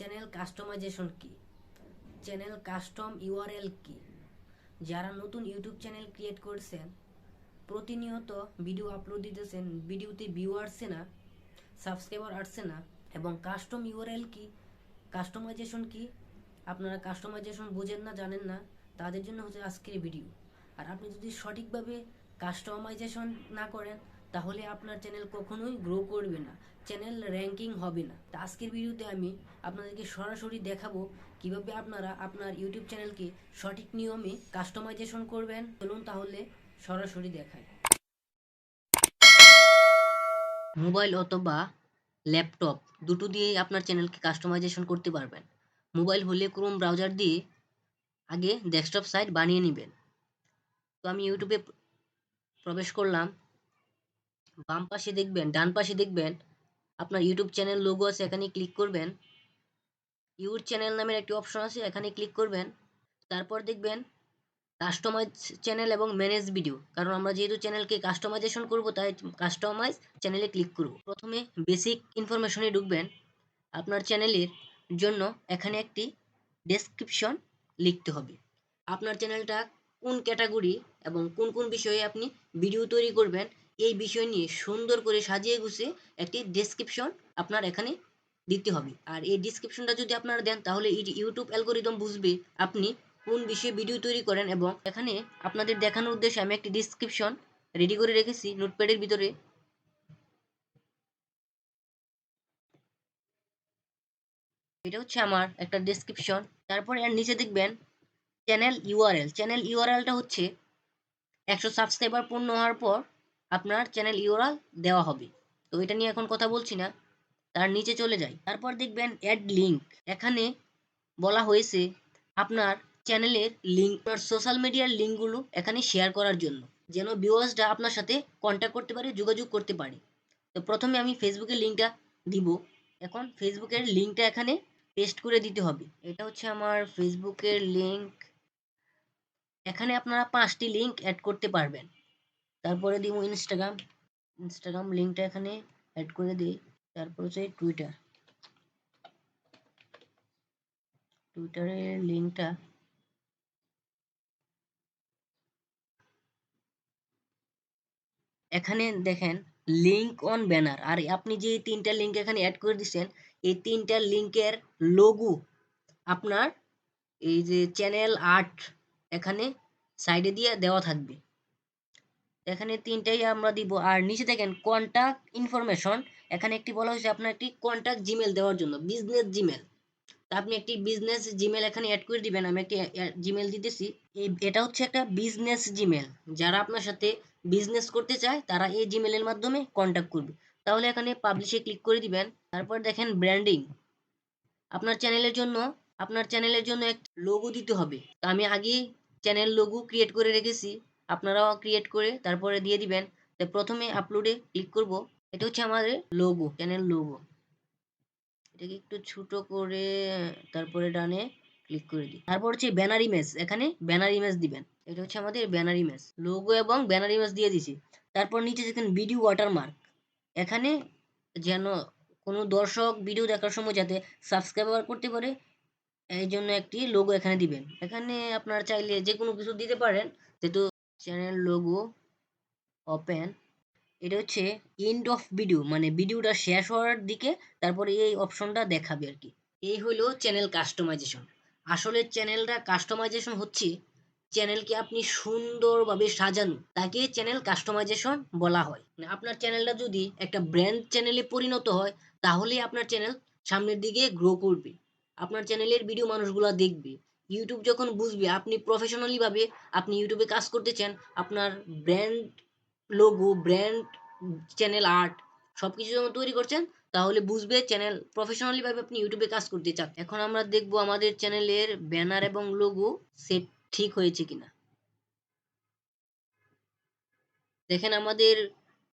Channel customisation কি, channel custom URL কি। যারা নতুন ইউটিউব চ্যানেল ক্রিয়েট করছেন, প্রতিনিয়ত ভিডিও আপলোড দিতেছেন, ভিডিওতে ভিউ আসছে না, সাবস্ক্রাইবার আসছে না, এবং কাস্টম ইউআরএল কি, কাস্টমাইজেশন কি, আপনারা কাস্টমাইজেশন বোঝেন না, জানেন না, তাদের জন্য হচ্ছে আজকের ভিডিও। আর আপনি যদি সঠিকভাবে কাস্টমাইজেশন না করেন, তাহলে আপনার চ্যানেল কখনোই গ্রো করবে না, চ্যানেল র্যাঙ্কিং হবে না। তা আজকের ভিডিওতে আমি আপনাদেরকে সরাসরি দেখাবো কিভাবে আপনারা আপনার ইউটিউব চ্যানেলকে সঠিক নিয়মে কাস্টমাইজেশন করবেন। চলুন তাহলে সরাসরি দেখাই। মোবাইল অথবা ল্যাপটপ দুটো দিয়েই আপনার চ্যানেলকে কাস্টমাইজেশন করতে পারবেন। মোবাইল হলে ক্রোম ব্রাউজার দিয়ে আগে ডেস্কটপ সাইট বানিয়ে নেবেন। তো আমি ইউটিউবে প্রবেশ করলাম। বাম পাশে দেখবেন, ডান পাশে দেখবেন আপনার ইউটিউব চ্যানেল লোগো আছে, এখানে ক্লিক করবেন। ইউর চ্যানেল নামের একটি অপশন আছে, এখানে ক্লিক করবেন। তারপর দেখবেন কাস্টমাইজ চ্যানেল এবং ম্যানেজ ভিডিও, কারণ আমরা যেহেতু চ্যানেলকে কাস্টমাইজেশন করব তাই কাস্টমাইজ চ্যানেলে ক্লিক করব। প্রথমে বেসিক ইনফরমেশনে ঢুকবেন। আপনার চ্যানেলের জন্য এখানে একটি ডেসক্রিপশন লিখতে হবে। আপনার চ্যানেলটা কোন ক্যাটাগরি এবং কোন কোন বিষয়ে আপনি ভিডিও তৈরি করবেন, এই বিষয় নিয়ে সুন্দর করে সাজিয়ে গুছিয়ে একটি ডেসক্রিপশন আপনার এখানে দিতে হবে। আর এই ডেসক্রিপশনটা যদি আপনারা দেন, তাহলে ইউটিউব অ্যালগোরিদম বুঝবে আপনি কোন বিষয়ে ভিডিও তৈরি করেন। এবং এখানে আপনাদের দেখানোর উদ্দেশ্যে আমি একটি ডেসক্রিপশন রেডি করে রেখেছি নোটপ্যাডের ভিতরে। এটা হচ্ছে আমার একটা ডেসক্রিপশন। তারপরে এর নিচে দেখবেন চ্যানেল ইউআরএল। চ্যানেল ইউআরএলটা হচ্ছে 100 সাবস্ক্রাইবার পূর্ণ হওয়ার পর আপনার চ্যানেল ইউআরএল দেওয়া হবে। তো এটা নিয়ে এখন কথা বলছি না, তার নিচে চলে যাই। তারপর দেখবেন অ্যাড লিঙ্ক। এখানে বলা হয়েছে আপনার চ্যানেলের লিঙ্ক, আপনার সোশ্যাল মিডিয়ার লিঙ্কগুলো এখানে শেয়ার করার জন্য, যেন ভিউয়ার্সরা আপনার সাথে কন্ট্যাক্ট করতে পারে, যোগাযোগ করতে পারে। তো প্রথমে আমি ফেসবুকের লিঙ্কটা দিব। এখন ফেসবুকের লিঙ্কটা এখানে পেস্ট করে দিতে হবে। এটা হচ্ছে আমার ফেসবুকের লিঙ্ক। এখানে আপনারা 5টি লিঙ্ক অ্যাড করতে পারবেন। তারপরে দিব ইনস্টাগ্রাম লিঙ্কটা এখানে অ্যাড করে দিই। তারপর হচ্ছে টুইটারের লিঙ্কটা এখানে দেখেন, লিঙ্ক অন ব্যানার। আর আপনি যে 3টা লিঙ্ক এখানে অ্যাড করে দিচ্ছেন, এই 3টা লিঙ্কের লোগো আপনার এই যে চ্যানেল আর্ট এখানে সাইডে দিয়ে দেওয়া থাকবে। এখানে 3টাই আমরা দিব। আর নিচে দেখেন কন্ট্যাক্ট ইনফরমেশন, এখানে একটি বলা হয়েছে আপনার একটি কন্ট্যাক্ট জিমেল দেওয়ার জন্য, বিজনেস জিমেল। তা আপনি একটি বিজনেস জিমেল এখানে অ্যাড করে দিবেন। আমি একটি জিমেল দিতেছি। এটা হচ্ছে একটা বিজনেস জিমেল। যারা আপনার সাথে বিজনেস করতে চায় তারা এই জিমেলের মাধ্যমে কন্ট্যাক্ট করবে। তাহলে এখানে পাবলিশে ক্লিক করে দিবেন। তারপর দেখেন ব্র্যান্ডিং। আপনার চ্যানেলের জন্য এক লোগো দিতে হবে। তো আমি আগেই চ্যানেল লোগো ক্রিয়েট করে রেখেছি, আপনারাও ক্রিয়েট করে তারপরে দিয়ে দিবেন। তো প্রথমে আপলোডে ক্লিক করব। এটা হচ্ছে আমাদের লোগো, চ্যানেল লোগো। এটাকে একটু ছোট করে তারপরে ডানে ক্লিক করে দিই। তারপর হচ্ছে ব্যানার ইমেজ, এখানে ব্যানার ইমেজ দিবেন। এটা হচ্ছে আমাদের ব্যানার ইমেজ, লোগো এবং ব্যানার ইমেজ দিয়ে দিছি। তারপর নিচে দেখেন ভিডিও ওয়াটারমার্ক। এখানে যেন কোনো দর্শক ভিডিও দেখার সময় যাতে সাবস্ক্রাইব করতে পারে, এই জন্য একটি লোগো এখানে দিবেন। এখানে আপনারা চাইলে যে কোনো কিছু দিতে পারেন, যেহেতু চ্যানেল লোগো ওপেন। এটা হচ্ছে এন্ড অফ ভিডিও, মানে ভিডিওটা শেষ হওয়ার দিকে তারপরে এই অপশনটা দেখাবে আর কি। এই হলো চ্যানেল কাস্টমাইজেশন। আসলে চ্যানেলটা কাস্টমাইজেশন হচ্ছে চ্যানেলকে আপনি সুন্দরভাবে সাজানো, তাকে চ্যানেল কাস্টমাইজেশন বলা হয়। আপনার চ্যানেলটা যদি একটা ব্র্যান্ড চ্যানেলে পরিণত হয়, তাহলে আপনার চ্যানেল সামনের দিকে গ্রো করবে, আপনার চ্যানেলের ভিডিও মানুষগুলো দেখবে। ইউটিউব যখন বুঝবে আপনি প্রফেশনালি ভাবে আপনি ইউটিউবে কাজ করতে চান, আপনার brand logo, brand, channel art সবকিছু যখন তৈরি করছেন, তাহলে বুঝবে চ্যানেল প্রফেশনালি ভাবে আপনি ইউটিউবে কাজ করতে চান। এখন আমরা দেখব আমাদের চ্যানেলের ব্যানার এবং লোগো সেট ঠিক হয়েছে কিনা। দেখেন আমাদের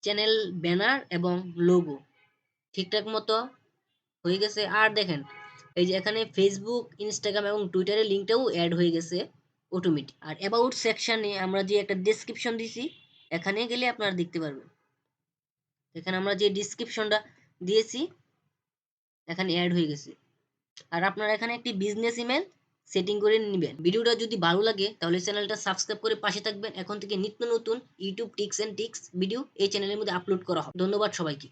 চ্যানেল ব্যানার এবং লোগো ঠিকঠাক মতো হয়ে গেছে। আর দেখেন এই যে এখানে ফেসবুক, ইনস্টাগ্রাম এবং টুইটারের লিঙ্কটাও অ্যাড হয়ে গেছে অটোমেটিক। আর অ্যাবাউট সেকশনে আমরা যে একটা ডেসক্রিপশন দিছি, এখানে গেলে আপনারা দেখতে পারবেন। এখানে আমরা যে ডেসক্রিপশনটা দিয়েছি এখানে অ্যাড হয়ে গেছে। আর আপনারা এখানে একটি বিজনেস ইমেল সেটিং করে নেবেন। ভিডিওটা যদি ভালো লাগে তাহলে চ্যানেলটা সাবস্ক্রাইব করে পাশে থাকবেন। এখন থেকে নিত্য নতুন YouTube tips and tricks video এই চ্যানেলের মধ্যে আপলোড করা হবে। ধন্যবাদ সবাইকে।